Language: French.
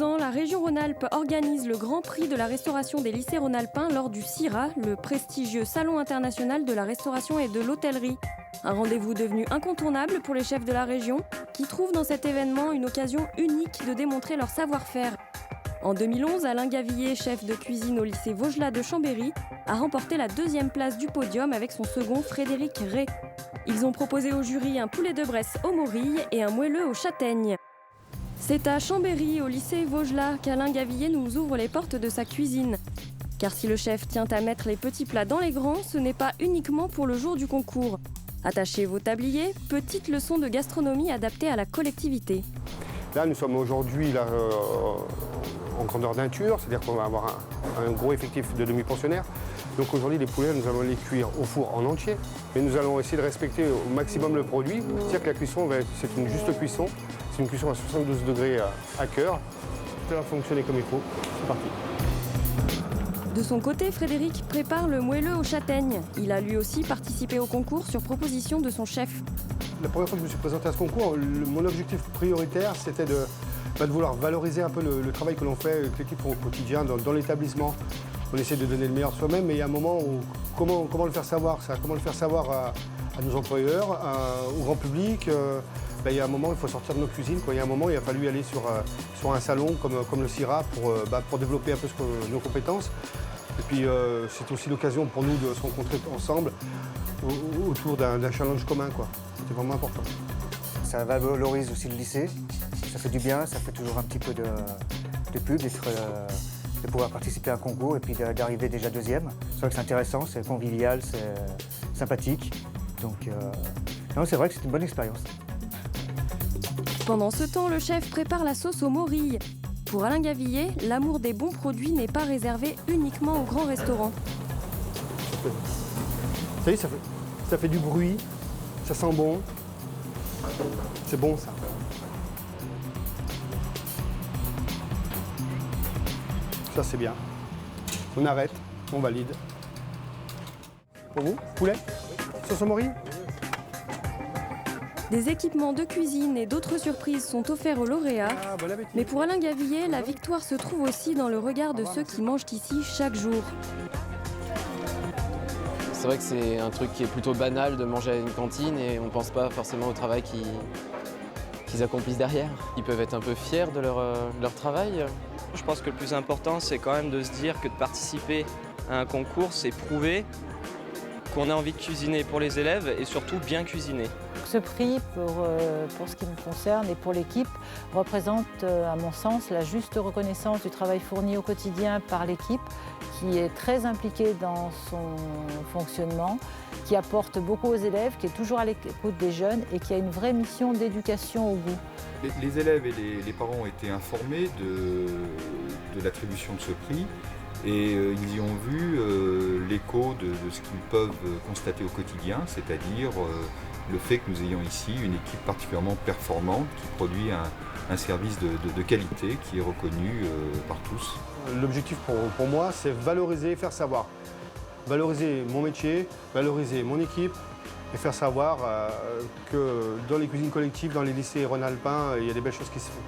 2 ans, la région Rhône-Alpes organise le Grand Prix de la restauration des lycées rhône-alpins lors du CIRA, le prestigieux Salon international de la restauration et de l'hôtellerie. Un rendez-vous devenu incontournable pour les chefs de la région, qui trouvent dans cet événement une occasion unique de démontrer leur savoir-faire. En 2011, Alain Gavillier, chef de cuisine au lycée Vaugelas de Chambéry, a remporté la 2e place du podium avec son second Frédéric Rey. Ils ont proposé au jury un poulet de Bresse aux morilles et un moelleux aux châtaignes. C'est à Chambéry, au lycée Vaugelas, qu'Alain Gavillier nous ouvre les portes de sa cuisine. Car si le chef tient à mettre les petits plats dans les grands, ce n'est pas uniquement pour le jour du concours. Attachez vos tabliers, petite leçon de gastronomie adaptée à la collectivité. Là, nous sommes aujourd'hui en grandeur nature, c'est-à-dire qu'on va avoir un gros effectif de demi-pensionnaires. Donc aujourd'hui, les poulets, nous allons les cuire au four en entier, mais nous allons essayer de respecter au maximum le produit. C'est-à-dire que la cuisson, c'est une juste cuisson, c'est une cuisson à 72 degrés à cœur. Ça va fonctionner comme il faut, c'est parti. De son côté, Frédéric prépare le moelleux aux châtaignes. Il a lui aussi participé au concours sur proposition de son chef. La première fois que je me suis présenté à ce concours, mon objectif prioritaire, c'était de vouloir valoriser un peu le travail que l'on fait avec l'équipe au quotidien dans l'établissement. On essaie de donner le meilleur de soi-même, mais il y a un moment où comment le faire savoir ça, comment le faire savoir à nos employeurs, au grand public. Il y a un moment où il faut sortir de nos cuisines. Il y a un moment où il a fallu aller sur un salon comme le CIRA pour développer un peu nos compétences. Et puis c'est aussi l'occasion pour nous de se rencontrer ensemble autour d'un challenge commun. C'est vraiment important. Ça valorise aussi le lycée, ça fait du bien, ça fait toujours un petit peu de pub, de pouvoir participer à un concours et puis d'arriver déjà 2e. C'est vrai que c'est intéressant, c'est convivial, c'est sympathique. Donc non, c'est vrai que c'est une bonne expérience. Pendant ce temps, le chef prépare la sauce aux morilles. Pour Alain Gavillier, l'amour des bons produits n'est pas réservé uniquement aux grands restaurants. Vous savez, ça fait du bruit, ça sent bon. C'est bon ça. Ça c'est bien. On arrête, on valide. Pour vous, poulet? Sauce aux morilles? Des équipements de cuisine et d'autres surprises sont offerts aux lauréats. Mais pour Alain Gavillier, la victoire se trouve aussi dans le regard de ceux qui mangent ici chaque jour. C'est vrai que c'est un truc qui est plutôt banal de manger à une cantine et on ne pense pas forcément au travail qu'ils accomplissent derrière. Ils peuvent être un peu fiers de leur travail. Je pense que le plus important, c'est quand même de se dire que de participer à un concours, c'est prouver qu'on a envie de cuisiner pour les élèves et surtout bien cuisiner. Ce prix, pour ce qui me concerne et pour l'équipe, représente à mon sens la juste reconnaissance du travail fourni au quotidien par l'équipe, qui est très impliquée dans son fonctionnement, qui apporte beaucoup aux élèves, qui est toujours à l'écoute des jeunes et qui a une vraie mission d'éducation au goût. Les élèves et les parents ont été informés de l'attribution de ce prix. Et ils y ont vu l'écho de ce qu'ils peuvent constater au quotidien, c'est-à-dire le fait que nous ayons ici une équipe particulièrement performante qui produit un service de qualité qui est reconnu par tous. L'objectif pour moi, c'est valoriser et faire savoir. Valoriser mon métier, valoriser mon équipe et faire savoir que dans les cuisines collectives, dans les lycées rhône-alpins, il y a des belles choses qui se font.